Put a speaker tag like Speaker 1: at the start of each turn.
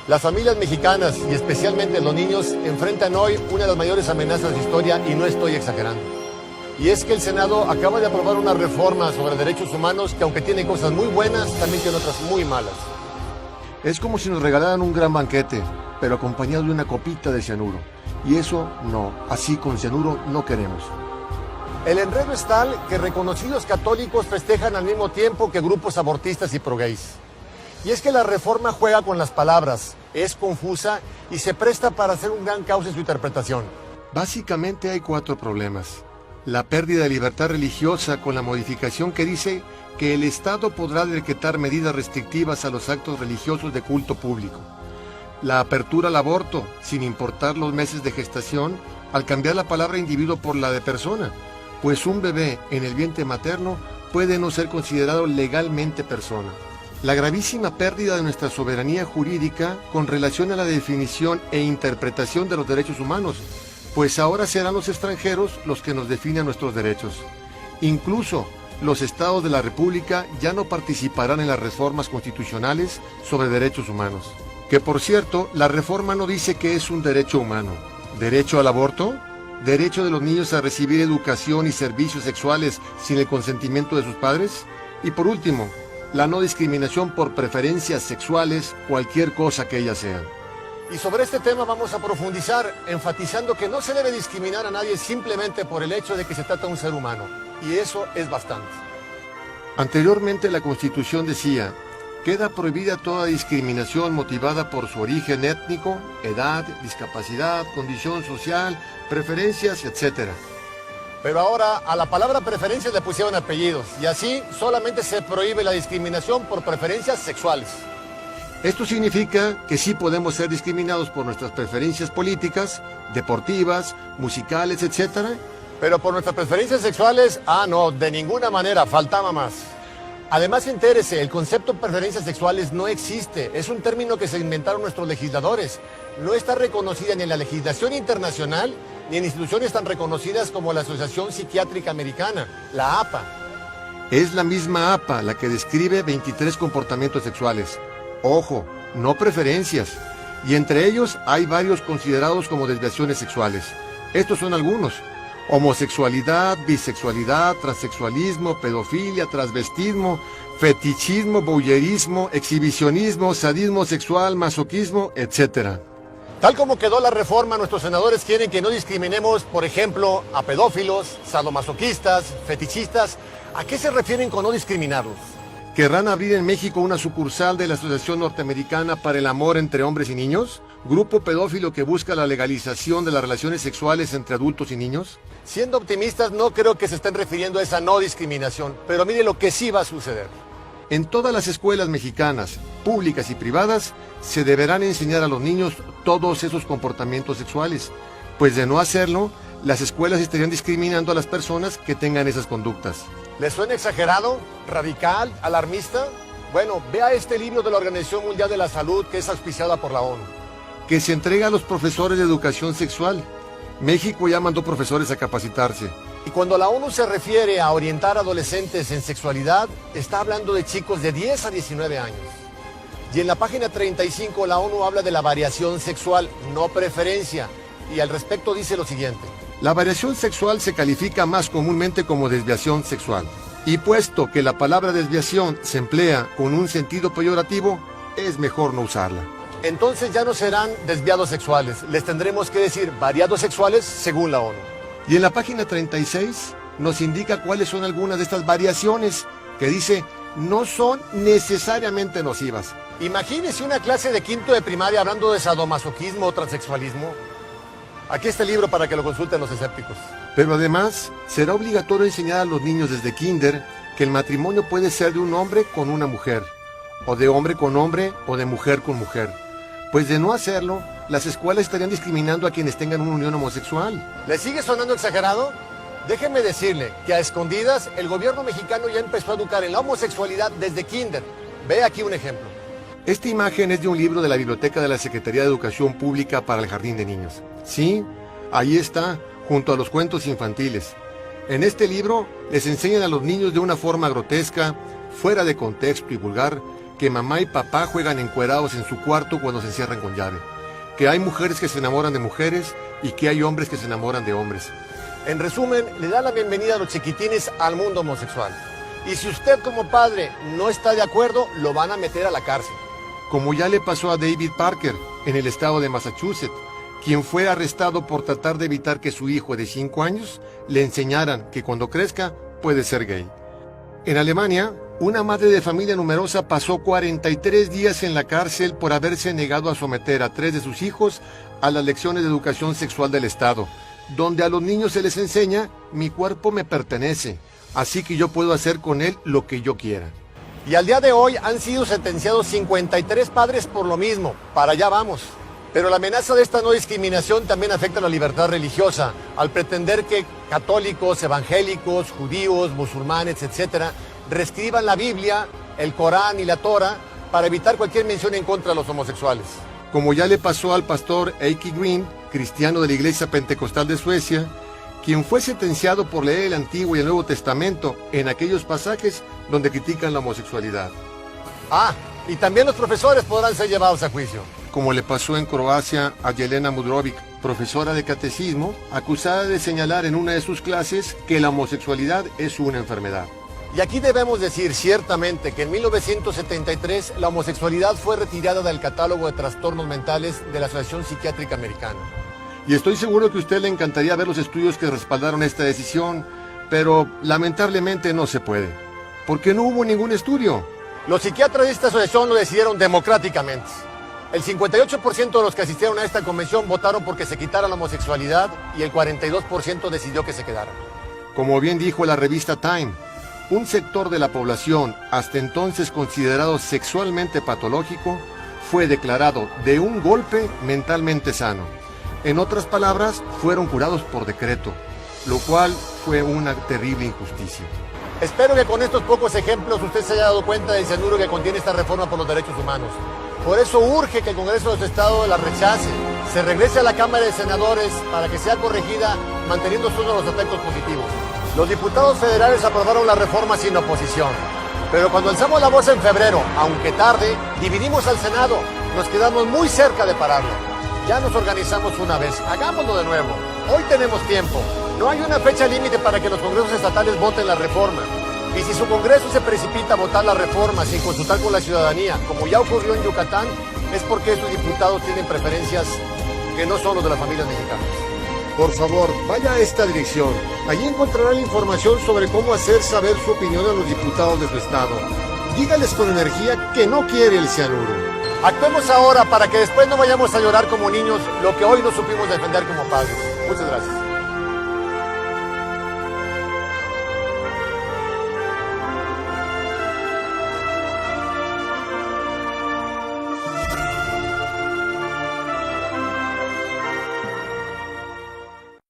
Speaker 1: Las familias mexicanas y especialmente los niños enfrentan hoy una de las mayores amenazas de historia y no estoy exagerando. Y es que el Senado acaba de aprobar una reforma sobre derechos humanos que aunque tiene cosas muy buenas, también tiene otras muy malas.
Speaker 2: Es como si nos regalaran un gran banquete, pero acompañado de una copita de cianuro. Y eso no, así con cianuro no queremos.
Speaker 1: El enredo es tal que reconocidos católicos festejan al mismo tiempo que grupos abortistas y pro-gays. Y es que la reforma juega con las palabras, es confusa y se presta para hacer un gran caos en su interpretación.
Speaker 2: Básicamente hay 4 problemas. La pérdida de libertad religiosa con la modificación que dice que el Estado podrá decretar medidas restrictivas a los actos religiosos de culto público. La apertura al aborto, sin importar los meses de gestación, al cambiar la palabra individuo por la de persona, pues un bebé en el vientre materno puede no ser considerado legalmente persona. La gravísima pérdida de nuestra soberanía jurídica con relación a la definición e interpretación de los derechos humanos, pues ahora serán los extranjeros los que nos definan nuestros derechos. Incluso los estados de la República ya no participarán en las reformas constitucionales sobre derechos humanos. Que por cierto, la reforma no dice que es un derecho humano. ¿Derecho al aborto? ¿Derecho de los niños a recibir educación y servicios sexuales sin el consentimiento de sus padres? Y por último, la no discriminación por preferencias sexuales, cualquier cosa que ellas sean.
Speaker 1: Y sobre este tema vamos a profundizar, enfatizando que no se debe discriminar a nadie simplemente por el hecho de que se trata de un ser humano. Y eso es bastante.
Speaker 2: Anteriormente la Constitución decía: queda prohibida toda discriminación motivada por su origen étnico, edad, discapacidad, condición social, preferencias, etc.
Speaker 1: Pero ahora a la palabra preferencias le pusieron apellidos y así solamente se prohíbe la discriminación por preferencias sexuales.
Speaker 2: Esto significa que sí podemos ser discriminados por nuestras preferencias políticas, deportivas, musicales, etc.
Speaker 1: Pero por nuestras preferencias sexuales, no, de ninguna manera, faltaba más. Además, entérese, el concepto de preferencias sexuales no existe, es un término que se inventaron nuestros legisladores. No está reconocida ni en la legislación internacional, ni en instituciones tan reconocidas como la Asociación Psiquiátrica Americana, la APA.
Speaker 2: Es la misma APA la que describe 23 comportamientos sexuales. Ojo, no preferencias. Y entre ellos hay varios considerados como desviaciones sexuales. Estos son algunos: homosexualidad, bisexualidad, transexualismo, pedofilia, transvestismo, fetichismo, voyeurismo, exhibicionismo, sadismo sexual, masoquismo, etc.
Speaker 1: Tal como quedó la reforma, nuestros senadores quieren que no discriminemos, por ejemplo, a pedófilos, sadomasoquistas, fetichistas. ¿A qué se refieren con no discriminarlos?
Speaker 2: ¿Querrán abrir en México una sucursal de la Asociación Norteamericana para el Amor entre Hombres y Niños? ¿Grupo pedófilo que busca la legalización de las relaciones sexuales entre adultos y niños?
Speaker 1: Siendo optimistas, no creo que se estén refiriendo a esa no discriminación, pero mire lo que sí va a suceder.
Speaker 2: En todas las escuelas mexicanas, públicas y privadas, se deberán enseñar a los niños todos esos comportamientos sexuales, pues de no hacerlo, las escuelas estarían discriminando a las personas que tengan esas conductas.
Speaker 1: ¿Les suena exagerado, radical, alarmista? Bueno, vea este libro de la Organización Mundial de la Salud que es auspiciada por la ONU.
Speaker 2: Que se entrega a los profesores de educación sexual. México ya mandó profesores a capacitarse.
Speaker 1: Y cuando la ONU se refiere a orientar a adolescentes en sexualidad, está hablando de chicos de 10 a 19 años. Y en la página 35 la ONU habla de la variación sexual, no preferencia. Y al respecto dice lo siguiente:
Speaker 2: la variación sexual se califica más comúnmente como desviación sexual. Y puesto que la palabra desviación se emplea con un sentido peyorativo, es mejor no usarla.
Speaker 1: Entonces ya no serán desviados sexuales, les tendremos que decir variados sexuales según la ONU.
Speaker 2: Y en la página 36 nos indica cuáles son algunas de estas variaciones, que dice no son necesariamente nocivas.
Speaker 1: Imagínese una clase de quinto de primaria hablando de sadomasoquismo o transexualismo. Aquí está el libro para que lo consulten los escépticos.
Speaker 2: Pero además, será obligatorio enseñar a los niños desde kinder que el matrimonio puede ser de un hombre con una mujer, o de hombre con hombre, o de mujer con mujer. Pues de no hacerlo, las escuelas estarían discriminando a quienes tengan una unión homosexual.
Speaker 1: ¿Le sigue sonando exagerado? Déjeme decirle que a escondidas el gobierno mexicano ya empezó a educar en la homosexualidad desde kinder. Ve aquí un ejemplo.
Speaker 2: Esta imagen es de un libro de la biblioteca de la Secretaría de Educación Pública para el Jardín de Niños. Sí, ahí está, junto a los cuentos infantiles. En este libro les enseñan a los niños de una forma grotesca, fuera de contexto y vulgar, que mamá y papá juegan encuerados en su cuarto cuando se encierran con llave, que hay mujeres que se enamoran de mujeres y que hay hombres que se enamoran de hombres.
Speaker 1: En resumen, le da la bienvenida a los chiquitines al mundo homosexual. Y si usted como padre no está de acuerdo, lo van a meter a la cárcel.
Speaker 2: Como ya le pasó a David Parker en el estado de Massachusetts, quien fue arrestado por tratar de evitar que su hijo de 5 años le enseñaran que cuando crezca puede ser gay. En Alemania, una madre de familia numerosa pasó 43 días en la cárcel por haberse negado a someter a 3 de sus hijos a las lecciones de educación sexual del Estado, donde a los niños se les enseña: mi cuerpo me pertenece, así que yo puedo hacer con él lo que yo quiera.
Speaker 1: Y al día de hoy han sido sentenciados 53 padres por lo mismo. Para allá vamos. Pero la amenaza de esta no discriminación también afecta a la libertad religiosa, al pretender que católicos, evangélicos, judíos, musulmanes, etc., reescriban la Biblia, el Corán y la Torah para evitar cualquier mención en contra de los homosexuales.
Speaker 2: Como ya le pasó al pastor Heikki Green, cristiano de la Iglesia Pentecostal de Suecia, quien fue sentenciado por leer el Antiguo y el Nuevo Testamento en aquellos pasajes donde critican la homosexualidad.
Speaker 1: Y también los profesores podrán ser llevados a juicio.
Speaker 2: Como le pasó en Croacia a Jelena Mudrovic, profesora de catecismo, acusada de señalar en una de sus clases que la homosexualidad es una enfermedad.
Speaker 1: Y aquí debemos decir ciertamente que en 1973 la homosexualidad fue retirada del catálogo de trastornos mentales de la Asociación Psiquiátrica Americana.
Speaker 2: Y estoy seguro que a usted le encantaría ver los estudios que respaldaron esta decisión, pero lamentablemente no se puede, porque no hubo ningún estudio.
Speaker 1: Los psiquiatras de esta asociación lo decidieron democráticamente. El 58% de los que asistieron a esta convención votaron porque se quitara la homosexualidad y el 42% decidió que se quedara.
Speaker 2: Como bien dijo la revista Time, un sector de la población, hasta entonces considerado sexualmente patológico, fue declarado de un golpe mentalmente sano. En otras palabras, fueron curados por decreto, lo cual fue una terrible injusticia.
Speaker 1: Espero que con estos pocos ejemplos usted se haya dado cuenta del cianuro que contiene esta reforma por los derechos humanos. Por eso urge que el Congreso de los Estados la rechace, se regrese a la Cámara de Senadores para que sea corregida manteniendo solo los aspectos positivos. Los diputados federales aprobaron la reforma sin oposición, pero cuando alzamos la voz en febrero, aunque tarde, dividimos al Senado, nos quedamos muy cerca de pararlo. Ya nos organizamos una vez, hagámoslo de nuevo. Hoy tenemos tiempo. No hay una fecha límite para que los congresos estatales voten la reforma. Y si su congreso se precipita a votar la reforma sin consultar con la ciudadanía, como ya ocurrió en Yucatán, es porque sus diputados tienen preferencias que no son los de las familias mexicanas. Por favor, vaya a esta dirección. Allí encontrará la información sobre cómo hacer saber su opinión a los diputados de su estado. Dígales con energía que no quiere el cianuro. Actuemos ahora para que después no vayamos a llorar como niños lo que hoy no supimos defender como padres. Muchas gracias.